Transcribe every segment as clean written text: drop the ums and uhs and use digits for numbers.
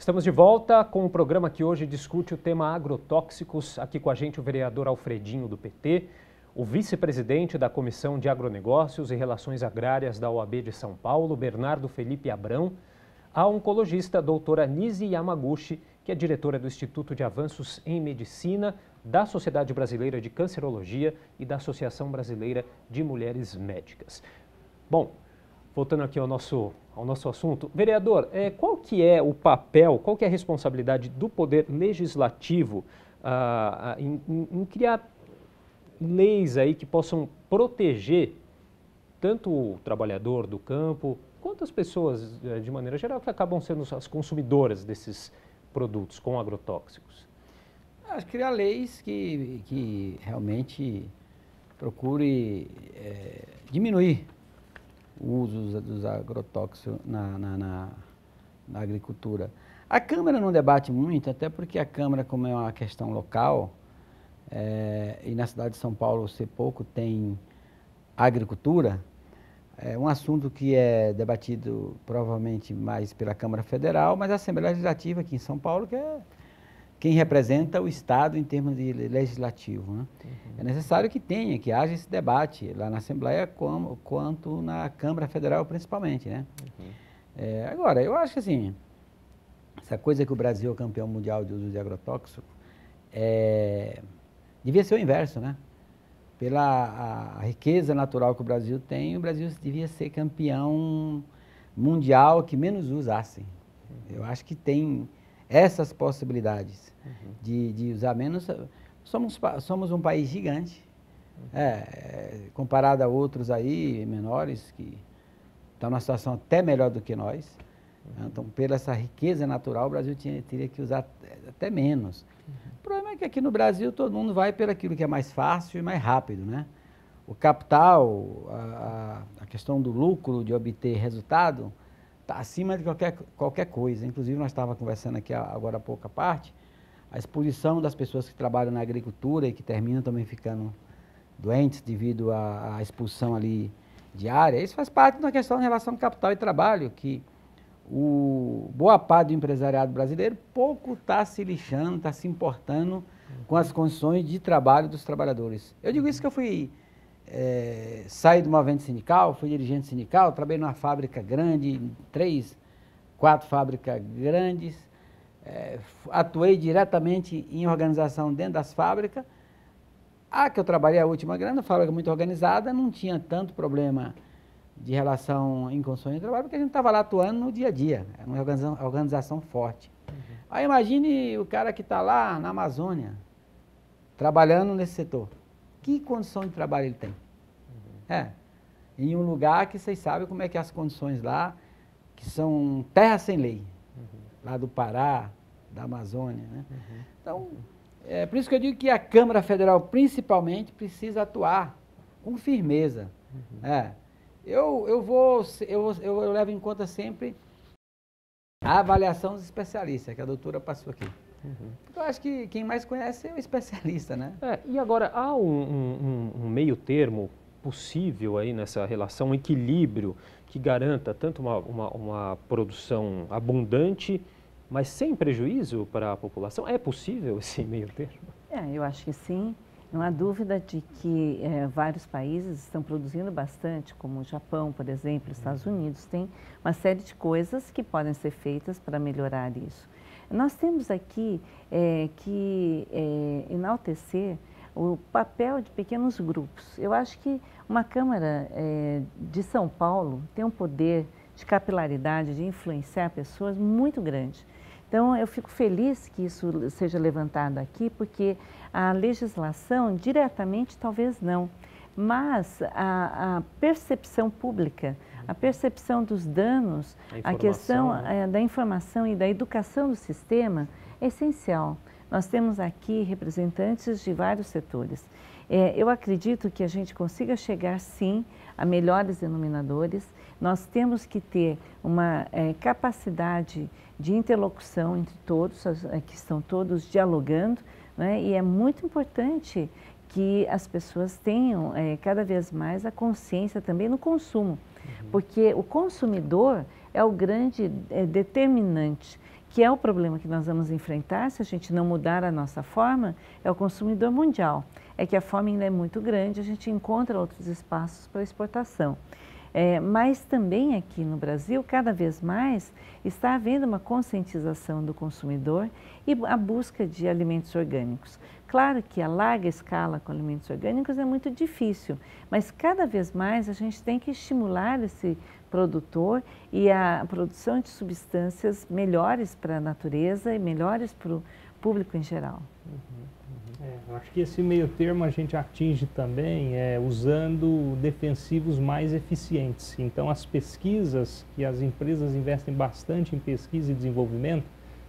Estamos de volta com o programa que hoje discute o tema agrotóxicos. Aqui com a gente o vereador Alfredinho, do PT, o vice-presidente da Comissão de Agronegócios e Relações Agrárias da OAB de São Paulo, Bernardo Felipe Abrão, a oncologista doutora Nise Yamaguchi, que é diretora do Instituto de Avanços em Medicina, da Sociedade Brasileira de Cancerologia e da Associação Brasileira de Mulheres Médicas. Bom, voltando aqui ao nosso assunto, vereador, qual que é o papel, qual que é a responsabilidade do Poder Legislativo em criar leis aí que possam proteger tanto o trabalhador do campo, quanto as pessoas, de maneira geral, que acabam sendo as consumidoras desses produtos com agrotóxicos? Acho que criar leis que realmente procure diminuir o uso dos agrotóxicos na agricultura. A Câmara não debate muito, até porque a Câmara, como é uma questão local, e na cidade de São Paulo ser pouco tem agricultura, é um assunto que é debatido provavelmente mais pela Câmara Federal, mas a Assembleia Legislativa aqui em São Paulo, que é quem representa o Estado em termos de legislativo, né? Uhum. É necessário que haja esse debate lá na Assembleia quanto na Câmara Federal principalmente, né? Uhum. Agora, eu acho que assim, essa coisa que o Brasil é campeão mundial de uso de agrotóxico, devia ser o inverso, né? Pela a riqueza natural que o Brasil tem, o Brasil devia ser campeão mundial que menos usasse. Uhum. Eu acho que tem essas possibilidades de usar menos. Somos um país gigante, comparado a outros aí menores que estão numa situação até melhor do que nós. Então, pela essa riqueza natural, o Brasil teria que usar até menos. O problema é que aqui no Brasil todo mundo vai pelo aquilo que é mais fácil e mais rápido, né? O capital, a questão do lucro, de obter resultado, está acima de qualquer coisa. Inclusive, nós estávamos conversando aqui agora há pouco à parte, a exposição das pessoas que trabalham na agricultura e que terminam também ficando doentes devido à expulsão ali diária. Isso faz parte de uma questão em relação ao capital e trabalho, que boa parte do empresariado brasileiro pouco está se lixando, está se importando com as condições de trabalho dos trabalhadores. Eu digo isso que eu fui saí de uma movimento sindical, fui dirigente sindical, trabalhei numa fábrica grande, 3, 4 fábricas grandes, atuei diretamente em organização dentro das fábricas. A que eu trabalhei, a última grande, fábrica muito organizada, não tinha tanto problema de relação em condições de trabalho, porque a gente estava lá atuando no dia a dia, era uma organização forte. Uhum. Aí imagine o cara que está lá na Amazônia, trabalhando nesse setor. Que condição de trabalho ele tem? Uhum. Em um lugar que vocês sabem como é que é as condições lá, que são terra sem lei, lá do Pará, da Amazônia, né? Então, por isso que eu digo que a Câmara Federal, principalmente, precisa atuar com firmeza. Eu levo em conta sempre a avaliação dos especialistas, que a doutora passou aqui. Eu acho que quem mais conhece é o especialista, né? E agora, há um meio termo possível aí nessa relação, um equilíbrio que garanta tanto uma produção abundante, mas sem prejuízo para a população? É possível esse meio termo? Eu acho que sim. Não há dúvida de que vários países estão produzindo bastante, como o Japão, por exemplo, os Estados Unidos. Tem uma série de coisas que podem ser feitas para melhorar isso. Nós temos aqui que enaltecer o papel de pequenos grupos. Eu acho que uma Câmara de São Paulo tem um poder de capilaridade, de influenciar pessoas muito grande. Então, eu fico feliz que isso seja levantado aqui, porque a legislação, diretamente, talvez não, mas a percepção pública, a percepção dos danos, a questão da informação e da educação do sistema é essencial. Nós temos aqui representantes de vários setores. Eu acredito que a gente consiga chegar, sim, a melhores denominadores. Nós temos que ter uma capacidade de interlocução entre todos, que estão todos dialogando, né? E é muito importante que as pessoas tenham cada vez mais a consciência também no consumo, porque o consumidor é o grande determinante que é o problema que nós vamos enfrentar se a gente não mudar a nossa forma, é o consumidor mundial. É que a fome ainda é muito grande, a gente encontra outros espaços para exportação. Mas também aqui no Brasil, cada vez mais, está havendo uma conscientização do consumidor e a busca de alimentos orgânicos. Claro que a larga escala com alimentos orgânicos é muito difícil, mas cada vez mais a gente tem que estimular esse produtor e a produção de substâncias melhores para a natureza e melhores para o público em geral. Acho que esse meio termo a gente atinge também usando defensivos mais eficientes. Então, as pesquisas, que as empresas investem bastante em pesquisa e desenvolvimento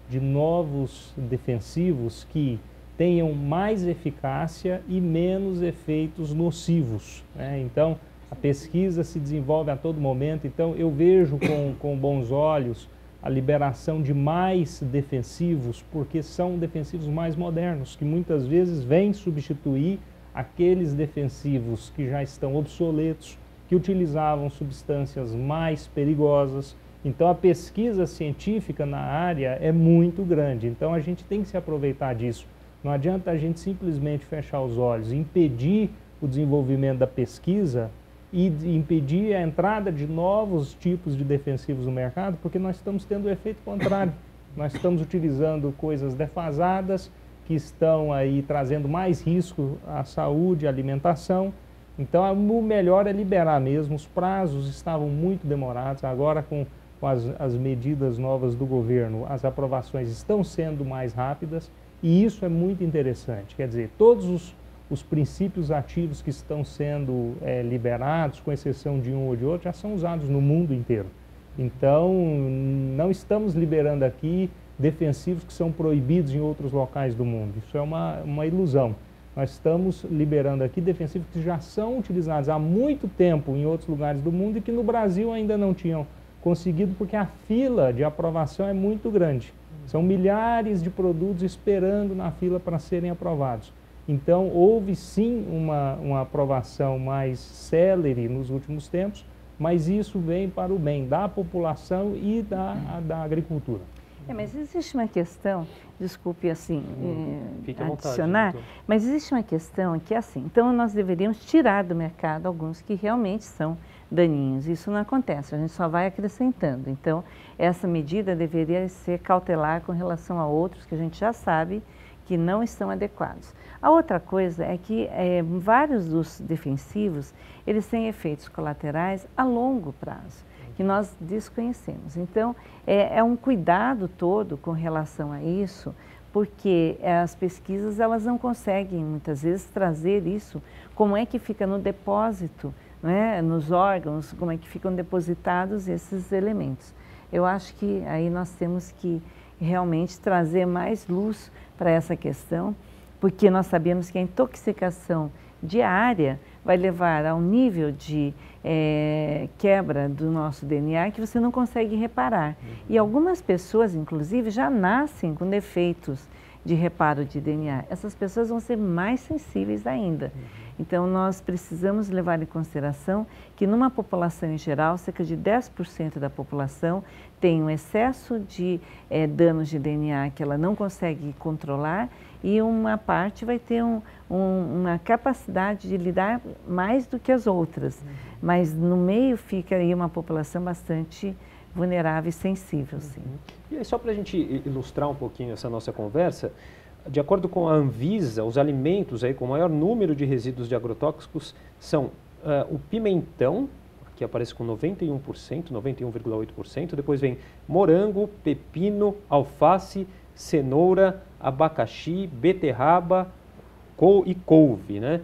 de novos defensivos que tenham mais eficácia e menos efeitos nocivos, né? Então, a pesquisa se desenvolve a todo momento. Então, eu vejo com bons olhos a liberação de mais defensivos, porque são defensivos mais modernos, que muitas vezes vêm substituir aqueles defensivos que já estão obsoletos, que utilizavam substâncias mais perigosas. Então, a pesquisa científica na área é muito grande. Então, a gente tem que se aproveitar disso. Não adianta a gente simplesmente fechar os olhos e impedir o desenvolvimento da pesquisa e impedir a entrada de novos tipos de defensivos no mercado, porque nós estamos tendo o efeito contrário. Nós estamos utilizando coisas defasadas, que estão aí trazendo mais risco à saúde, à alimentação. Então, o melhor é liberar mesmo. Os prazos estavam muito demorados. Agora, com as medidas novas do governo, as aprovações estão sendo mais rápidas, e isso é muito interessante. Quer dizer, todos os princípios ativos que estão sendo liberados, com exceção de um ou de outro, já são usados no mundo inteiro. Então, não estamos liberando aqui defensivos que são proibidos em outros locais do mundo. Isso é uma ilusão. Nós estamos liberando aqui defensivos que já são utilizados há muito tempo em outros lugares do mundo e que no Brasil ainda não tinham conseguido, porque a fila de aprovação é muito grande. São milhares de produtos esperando na fila para serem aprovados. Então, houve sim uma aprovação mais célere nos últimos tempos, mas isso vem para o bem da população e da agricultura. Mas existe uma questão, desculpe assim, vontade, adicionar, então. Mas existe uma questão que é assim, então nós deveríamos tirar do mercado alguns que realmente são daninhos. Isso não acontece, a gente só vai acrescentando. Então, essa medida deveria ser cautelar com relação a outros que a gente já sabe que não estão adequados. A outra coisa é que vários dos defensivos, eles têm efeitos colaterais a longo prazo, que nós desconhecemos. Então, é um cuidado todo com relação a isso, porque as pesquisas elas não conseguem, muitas vezes, trazer isso, como é que fica no depósito, né, nos órgãos, como é que ficam depositados esses elementos. Eu acho que aí nós temos que realmente trazer mais luz para essa questão, porque nós sabemos que a intoxicação diária vai levar a um nível de quebra do nosso DNA que você não consegue reparar. E algumas pessoas, inclusive, já nascem com defeitos de reparo de DNA. Essas pessoas vão ser mais sensíveis ainda. Então, nós precisamos levar em consideração que numa população em geral, cerca de 10% da população tem um excesso de danos de DNA que ela não consegue controlar e uma parte vai ter uma capacidade de lidar mais do que as outras. Mas no meio fica aí uma população bastante vulnerável e sensível, sim. E aí, só para a gente ilustrar um pouquinho essa nossa conversa, de acordo com a Anvisa, os alimentos aí com maior número de resíduos de agrotóxicos são o pimentão, que aparece com 91%, 91,8%, depois vem morango, pepino, alface, cenoura, abacaxi, beterraba e couve, né?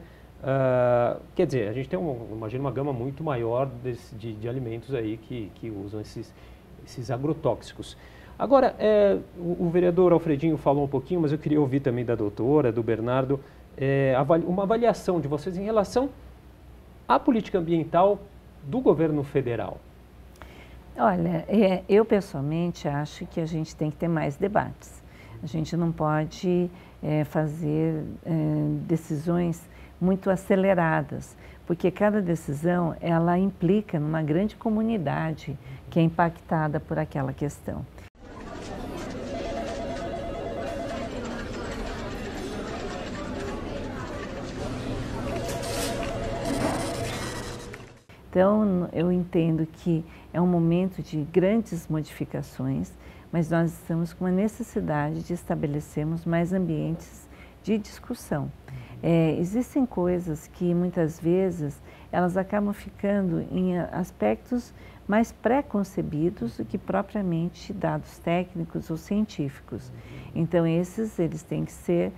Quer dizer, a gente tem imagina uma gama muito maior de alimentos aí que usam esses agrotóxicos. Agora, o vereador Alfredinho falou um pouquinho, mas eu queria ouvir também da doutora, do Bernardo, uma avaliação de vocês em relação à política ambiental do governo federal. Olha, eu pessoalmente acho que a gente tem que ter mais debates. A gente não pode fazer decisões muito aceleradas, porque cada decisão ela implica numa grande comunidade que é impactada por aquela questão. Então, eu entendo que é um momento de grandes modificações, mas nós estamos com uma necessidade de estabelecermos mais ambientes de discussão. Existem coisas que muitas vezes elas acabam ficando em aspectos mais pré-concebidos do que propriamente dados técnicos ou científicos. Então, eles têm que ser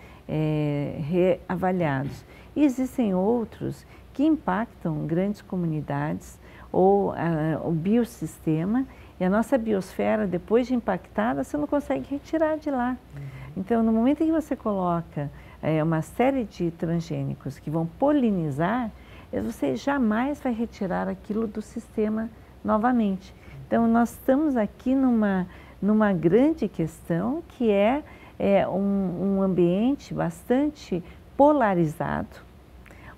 reavaliados. E existem outros que impactam grandes comunidades ou o biossistema, e a nossa biosfera, depois de impactada, você não consegue retirar de lá. Então, no momento em que você coloca uma série de transgênicos que vão polinizar, você jamais vai retirar aquilo do sistema novamente. Então, nós estamos aqui numa grande questão que é um ambiente bastante polarizado,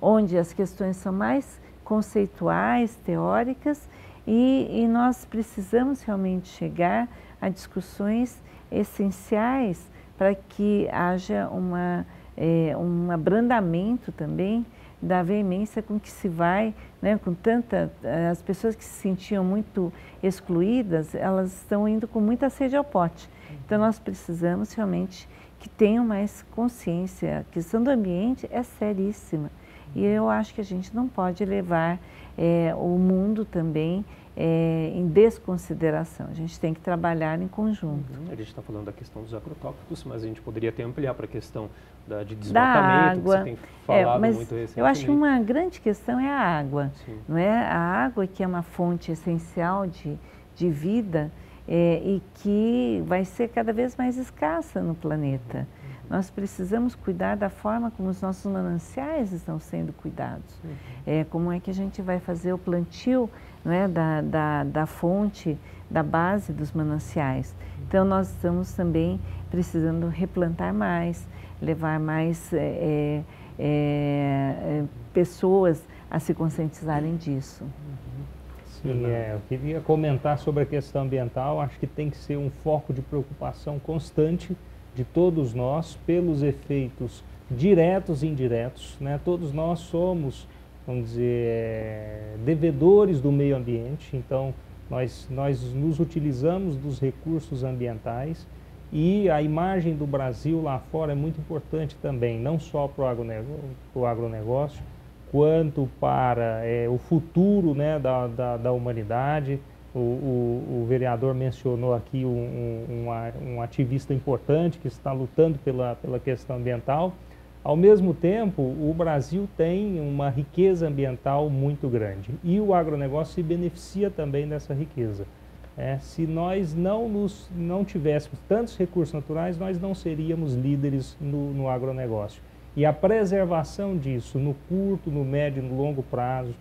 onde as questões são mais conceituais, teóricas, e nós precisamos realmente chegar a discussões essenciais para que haja um abrandamento também da veemência com que se vai, né, com as pessoas que se sentiam muito excluídas, elas estão indo com muita sede ao pote. Então nós precisamos realmente que tenham mais consciência. A questão do ambiente é seríssima e eu acho que a gente não pode levar o mundo também em desconsideração. A gente tem que trabalhar em conjunto. A gente está falando da questão dos agrotóxicos, mas a gente poderia até ampliar para a questão de desmatamento, da água, que você tem falado mas muito recentemente. Eu acho que uma grande questão é a água. Sim. Não é? A água que é uma fonte essencial de vida e que vai ser cada vez mais escassa no planeta. Nós precisamos cuidar da forma como os nossos mananciais estão sendo cuidados. Como é que a gente vai fazer o plantio, não é, da fonte, da base dos mananciais. Então, nós estamos também precisando replantar mais, levar mais pessoas a se conscientizarem disso. Sim, eu queria comentar sobre a questão ambiental. Acho que tem que ser um foco de preocupação constante de todos nós pelos efeitos diretos e indiretos, né? Todos nós somos, vamos dizer, devedores do meio ambiente, então nós nos utilizamos dos recursos ambientais e a imagem do Brasil lá fora é muito importante também, não só para o agronegócio, quanto para o futuro, né, da humanidade. O vereador mencionou aqui um ativista importante que está lutando pela questão ambiental. Ao mesmo tempo, o Brasil tem uma riqueza ambiental muito grande e o agronegócio se beneficia também dessa riqueza. Se nós não tivéssemos tantos recursos naturais, nós não seríamos líderes no agronegócio. E a preservação disso no curto, no médio e no longo prazo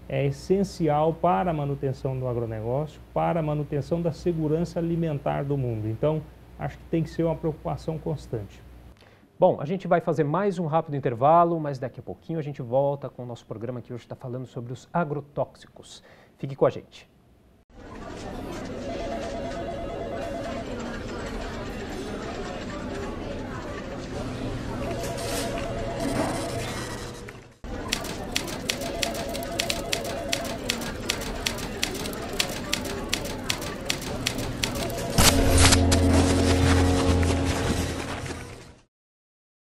é essencial para a manutenção do agronegócio, para a manutenção da segurança alimentar do mundo. Então, acho que tem que ser uma preocupação constante. Bom, a gente vai fazer mais um rápido intervalo, mas daqui a pouquinho a gente volta com o nosso programa que hoje está falando sobre os agrotóxicos. Fique com a gente.